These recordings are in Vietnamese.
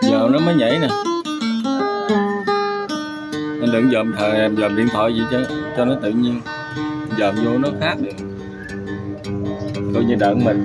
giờ nó mới nhảy nè. Anh đừng dòm điện thoại gì cho nó tự nhiên, dòm vô nó khác được, coi như đợi mình.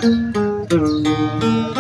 Thank you.